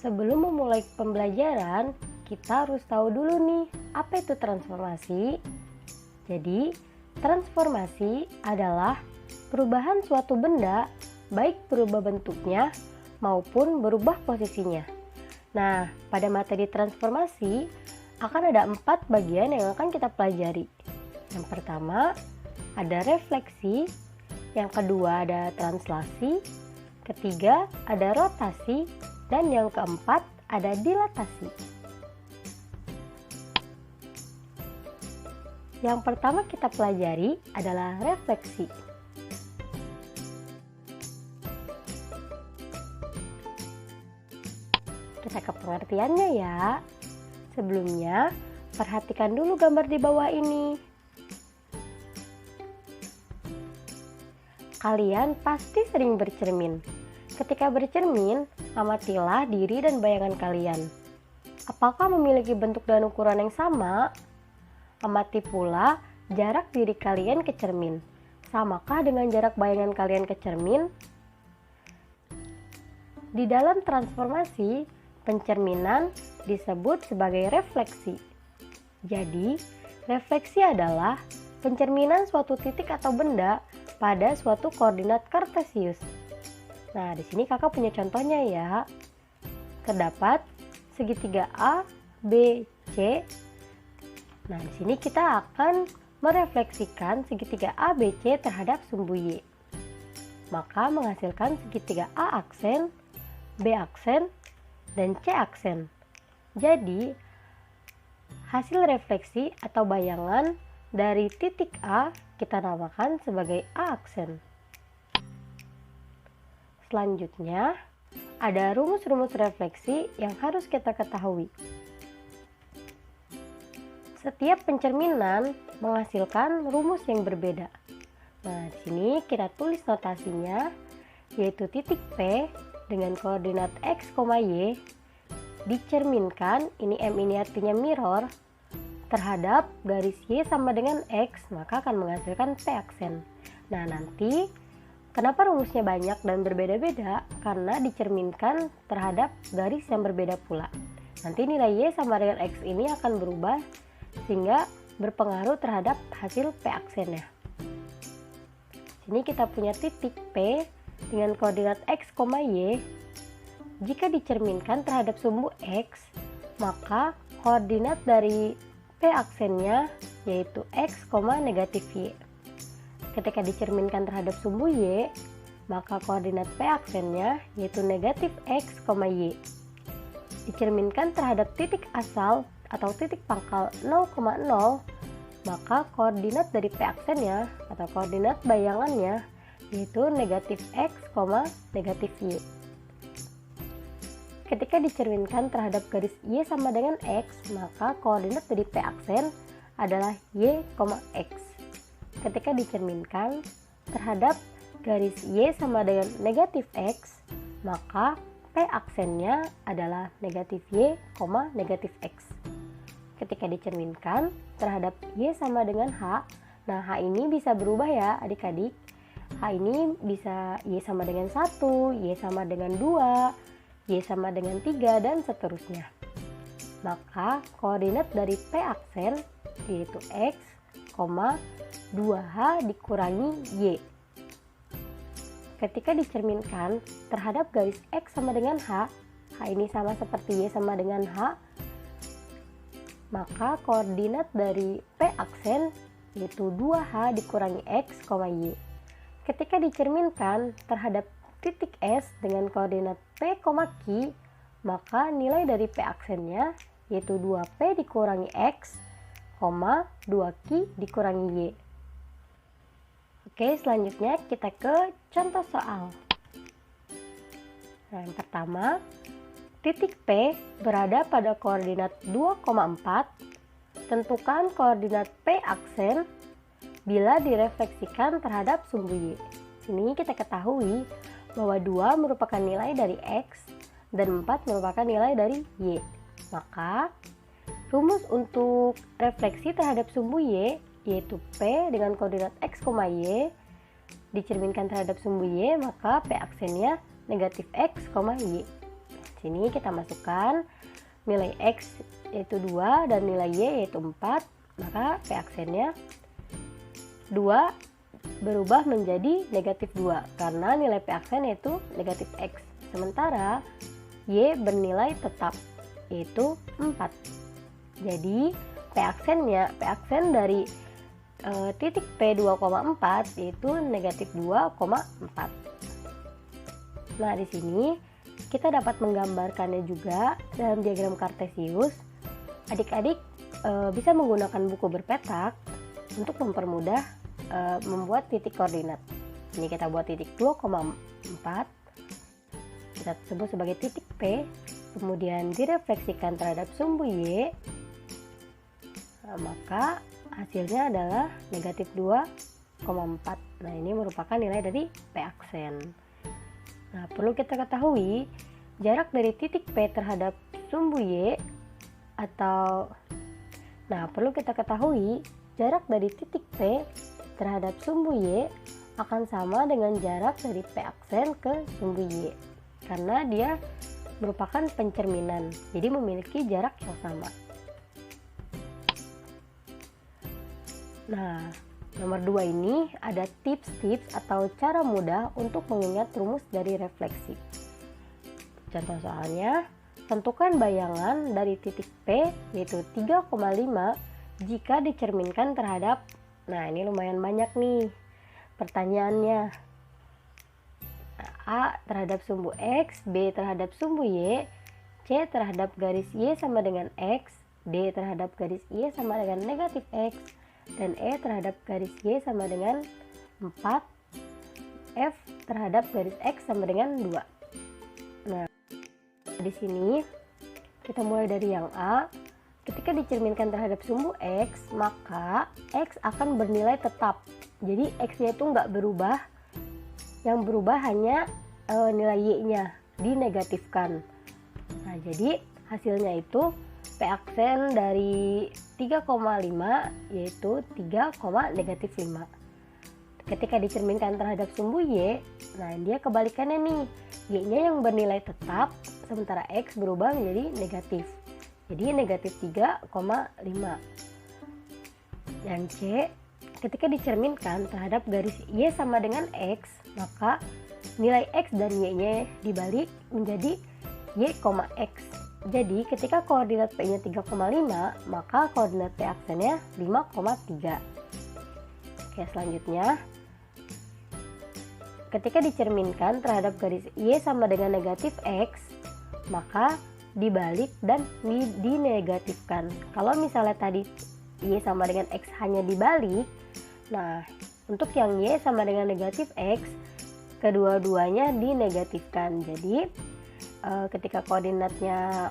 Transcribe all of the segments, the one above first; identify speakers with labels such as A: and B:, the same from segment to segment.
A: Sebelum memulai pembelajaran, kita harus tahu dulu nih, apa itu transformasi? Jadi, transformasi adalah perubahan suatu benda, baik berubah bentuknya maupun berubah posisinya. Nah, pada materi transformasi, akan ada 4 bagian yang akan kita pelajari. Yang pertama, ada refleksi. Yang kedua, ada translasi. Ketiga, ada rotasi. Dan yang keempat, ada dilatasi. Yang pertama kita pelajari adalah refleksi. Kita ke pengertiannya ya. Sebelumnya, perhatikan dulu gambar di bawah ini. Kalian pasti sering bercermin. Ketika bercermin, amatilah diri dan bayangan kalian. Apakah memiliki bentuk dan ukuran yang sama? Amati pula jarak diri kalian ke cermin. Samakah dengan jarak bayangan kalian ke cermin? Di dalam transformasi, pencerminan disebut sebagai refleksi. Jadi, refleksi adalah pencerminan suatu titik atau benda pada suatu koordinat kartesius. Nah, di sini kakak punya contohnya ya. Terdapat segitiga A, B, C. Nah, di sini kita akan merefleksikan segitiga A, B, C terhadap sumbu Y. Maka menghasilkan segitiga A aksen, B aksen, dan C aksen. Jadi, hasil refleksi atau bayangan dari titik A kita namakan sebagai A aksen. Selanjutnya, ada rumus-rumus refleksi yang harus kita ketahui. Setiap pencerminan menghasilkan rumus yang berbeda. Nah, di sini kita tulis notasinya, yaitu titik P dengan koordinat X, Y dicerminkan, ini M ini artinya mirror, terhadap garis Y sama dengan X, maka akan menghasilkan P aksen. Nah, nanti kenapa rumusnya banyak dan berbeda-beda? Karena dicerminkan terhadap garis yang berbeda pula. Nanti nilai Y sama dengan X ini akan berubah sehingga berpengaruh terhadap hasil P aksennya. Sini kita punya titik P dengan koordinat X, Y. Jika dicerminkan terhadap sumbu X, maka koordinat dari P aksennya yaitu X, negatif Y. Ketika dicerminkan terhadap sumbu Y, maka koordinat P aksennya yaitu negatif X, Y. Dicerminkan terhadap titik asal atau titik pangkal 0,0, maka koordinat dari P aksennya atau koordinat bayangannya yaitu negatif X, negatif Y. Ketika dicerminkan terhadap garis Y sama dengan X, maka koordinat dari P aksen adalah Y, X. Ketika dicerminkan terhadap garis Y sama dengan negatif X, maka P aksennya adalah negatif Y, negatif X. Ketika dicerminkan terhadap Y sama dengan H, nah H ini bisa berubah ya adik-adik. H ini bisa Y sama dengan 1, Y sama dengan 2, Y sama dengan 3, dan seterusnya. Maka koordinat dari P aksen yaitu X, 2H dikurangi Y. Ketika dicerminkan terhadap garis X sama dengan H, H ini sama seperti Y sama dengan H, maka koordinat dari P aksen yaitu 2H dikurangi X, Y. Ketika dicerminkan terhadap titik S dengan koordinat P, Q, maka nilai dari P aksennya yaitu 2P dikurangi X, 2Q dikurangi Y. Oke, selanjutnya kita ke contoh soal. Nah, yang pertama, titik P berada pada koordinat 2,4. Tentukan koordinat P aksen bila direfleksikan terhadap sumbu Y. Sini kita ketahui bahwa 2 merupakan nilai dari X dan 4 merupakan nilai dari Y. Maka rumus untuk refleksi terhadap sumbu Y yaitu P dengan koordinat X, Y dicerminkan terhadap sumbu Y, maka P aksennya negatif X, Y. sini kita masukkan nilai X yaitu 2 dan nilai Y yaitu 4, maka P aksennya 2 berubah menjadi negatif 2 karena nilai P aksen yaitu negatif X. Sementara Y bernilai tetap yaitu 4. Jadi P aksen dari titik P 2,4 yaitu negatif 2,4. Nah, di sini kita dapat menggambarkannya juga dalam diagram kartesius. Adik-adik bisa menggunakan buku berpetak untuk mempermudah membuat titik koordinat. Ini kita buat titik 2,4, kita sebut sebagai titik P, kemudian direfleksikan terhadap sumbu Y, maka hasilnya adalah negatif 2,4. Nah, ini merupakan nilai dari P aksen. Nah, perlu kita ketahui jarak dari titik P terhadap sumbu Y jarak dari titik P terhadap sumbu Y akan sama dengan jarak dari P aksen ke sumbu Y karena dia merupakan pencerminan, jadi memiliki jarak yang sama. Nah, nomor 2 ini ada tips-tips atau cara mudah untuk mengingat rumus dari refleksi. Contoh soalnya, tentukan bayangan dari titik P yaitu 3,5 jika dicerminkan terhadap, nah ini lumayan banyak nih pertanyaannya. A terhadap sumbu X, B terhadap sumbu Y, C terhadap garis Y sama dengan X, D terhadap garis Y sama dengan negatif X, dan E terhadap garis Y sama dengan 4, F terhadap garis X sama dengan 2. Nah, di sini kita mulai dari yang A. Ketika dicerminkan terhadap sumbu X, maka X akan bernilai tetap. Jadi X-nya itu nggak berubah, yang berubah hanya nilai Y-nya dinegatifkan. Nah, jadi hasilnya itu P aksen dari 3,5 yaitu 3,-5. Ketika dicerminkan terhadap sumbu Y, nah dia kebalikannya nih, Y-nya yang bernilai tetap sementara X berubah menjadi negatif, jadi negatif 3,5. Dan C, ketika dicerminkan terhadap garis Y sama dengan X, maka nilai X dan Y-nya dibalik menjadi Y,X. Jadi ketika koordinat P-nya 3,5, maka koordinat P aksennya 5,3. Oke, selanjutnya ketika dicerminkan terhadap garis Y sama dengan negatif X, maka dibalik dan dinegatifkan. Kalau misalnya tadi Y sama dengan X hanya dibalik, nah untuk yang Y sama dengan negatif X, kedua-duanya dinegatifkan. Jadi ketika koordinatnya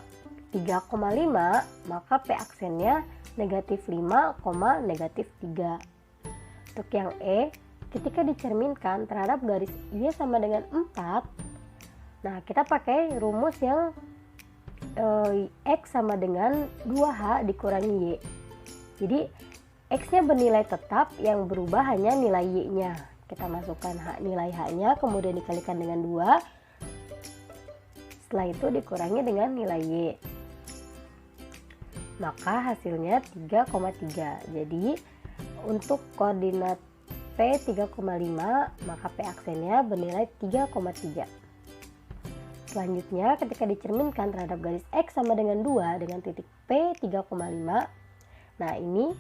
A: 3,5, maka P aksennya negatif 5, negatif 3. Untuk yang E, ketika dicerminkan terhadap garis Y sama dengan 4, nah kita pakai rumus yang X sama dengan 2H dikurangi Y. Jadi X-nya bernilai tetap, yang berubah hanya nilai Y-nya. Kita masukkan nilai H-nya, kemudian dikalikan dengan 2. Setelah itu dikurangi dengan nilai Y, maka hasilnya 3,3. Jadi untuk koordinat P 3,5, maka P aksennya bernilai 3,3. Selanjutnya ketika dicerminkan terhadap garis X sama dengan 2 dengan titik P 3,5, nah ini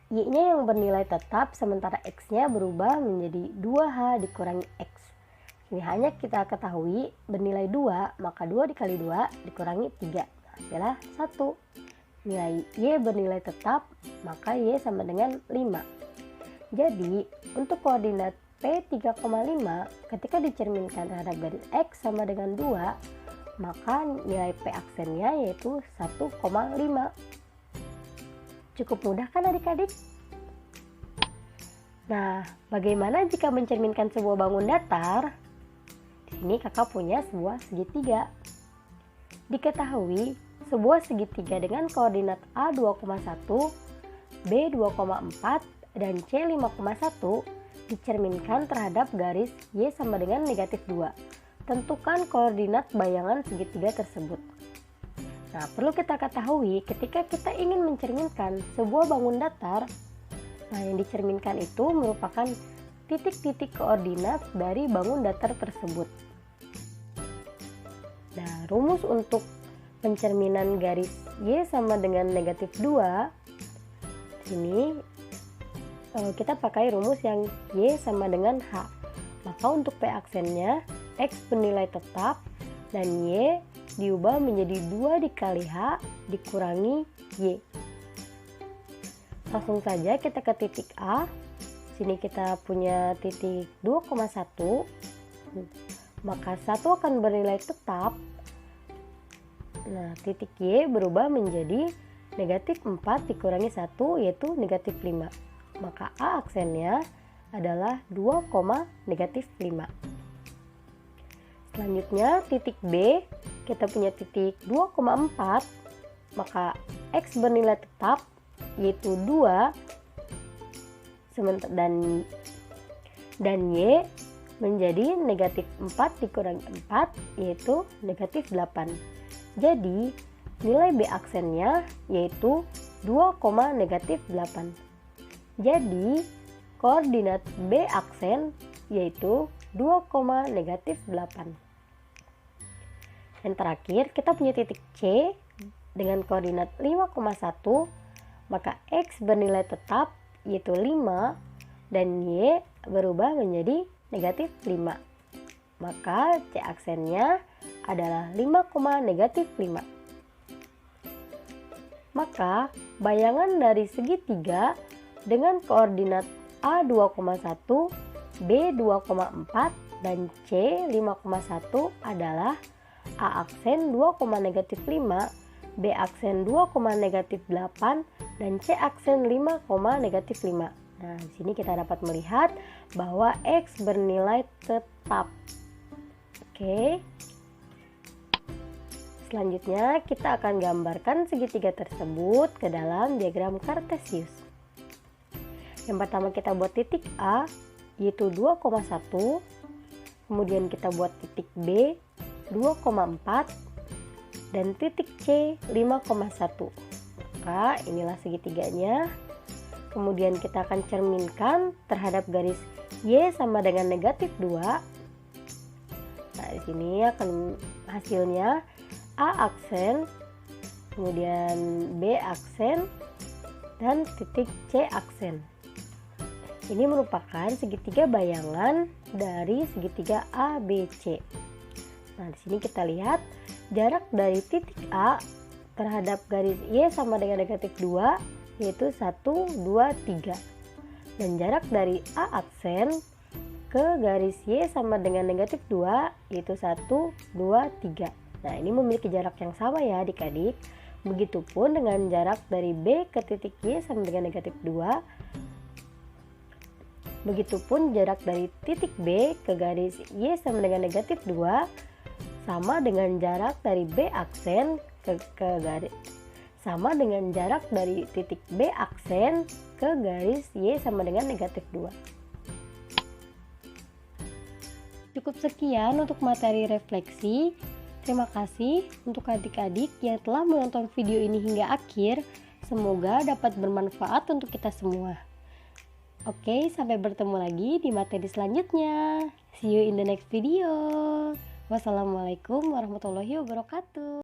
A: Y-nya yang bernilai tetap sementara X-nya berubah menjadi 2H dikurangi X. Ini hanya kita ketahui bernilai 2, maka 2 dikali 2 dikurangi 3, adalah 1. Nilai Y bernilai tetap, maka Y sama dengan 5. Jadi untuk koordinat P 3,5 ketika dicerminkan terhadap garis X sama dengan 2, maka nilai P aksennya yaitu 1,5. Cukup mudah kan adik-adik? Nah, bagaimana jika mencerminkan sebuah bangun datar? Di sini kakak punya sebuah segitiga. Diketahui sebuah segitiga dengan koordinat A 2,1, B 2,4, dan C 5,1 dicerminkan terhadap garis Y sama dengan negatif 2. tentukan koordinat bayangan segitiga tersebut. Nah, perlu kita ketahui ketika kita ingin mencerminkan sebuah bangun datar, nah yang dicerminkan itu merupakan titik-titik koordinat dari bangun datar tersebut. Nah, rumus untuk pencerminan garis Y sama dengan negatif 2, ini kita pakai rumus yang Y sama dengan H. Maka untuk P aksennya, X bernilai tetap dan Y diubah menjadi 2 dikali H dikurangi Y. Langsung saja kita ke titik A. Sini kita punya titik 2,1. Maka 1 akan bernilai tetap. Nah, titik Y berubah menjadi negatif 4 dikurangi 1, yaitu negatif 5. Maka A aksennya adalah 2, negatif 5. Selanjutnya titik B, kita punya titik 2,4. Maka X bernilai tetap, yaitu 2, dan Y menjadi negatif 4 dikurangi 4, yaitu negatif 8. Jadi nilai B aksennya yaitu 2, negatif 8. Jadi koordinat B aksen yaitu 2, negatif 8. Yang terakhir kita punya titik C dengan koordinat 5,1. Maka X bernilai tetap yaitu 5 dan Y berubah menjadi negatif 5. Maka C aksennya adalah 5, negatif 5. Maka bayangan dari segitiga dengan koordinat A 2,1, B 2,4 dan C 5,1 adalah A aksen 2, negatif 5, B aksen 2, negatif 8 dan C aksen 5, negatif 5. Nah, di sini kita dapat melihat bahwa X bernilai tetap. Oke. Selanjutnya kita akan gambarkan segitiga tersebut ke dalam diagram kartesius. Yang pertama kita buat titik A yaitu 2,1. Kemudian kita buat titik B 2,4 dan titik C 5,1. Maka inilah segitiganya. Kemudian kita akan cerminkan terhadap garis Y sama dengan negatif 2. Nah, di sini akan hasilnya A aksen, kemudian B aksen, dan titik C aksen. Ini merupakan segitiga bayangan dari segitiga ABC. Nah, di sini kita lihat jarak dari titik A terhadap garis Y sama dengan negatif 2 yaitu 1, 2, 3. Dan jarak dari A aksen ke garis Y sama dengan negatif 2 yaitu 1, 2, 3. Nah, ini memiliki jarak yang sama ya adik-adik. Begitupun dengan jarak dari B ke titik Y sama dengan negatif 2. Begitupun jarak dari titik B ke garis Y sama dengan negatif 2 sama dengan jarak dari B aksen ke garis sama dengan jarak dari titik B aksen ke garis Y sama dengan negatif 2. Cukup sekian untuk materi refleksi. Terima kasih untuk adik-adik yang telah menonton video ini hingga akhir. Semoga dapat bermanfaat untuk kita semua. Oke, sampai bertemu lagi di materi selanjutnya. See you in the next video. Wassalamualaikum warahmatullahi wabarakatuh.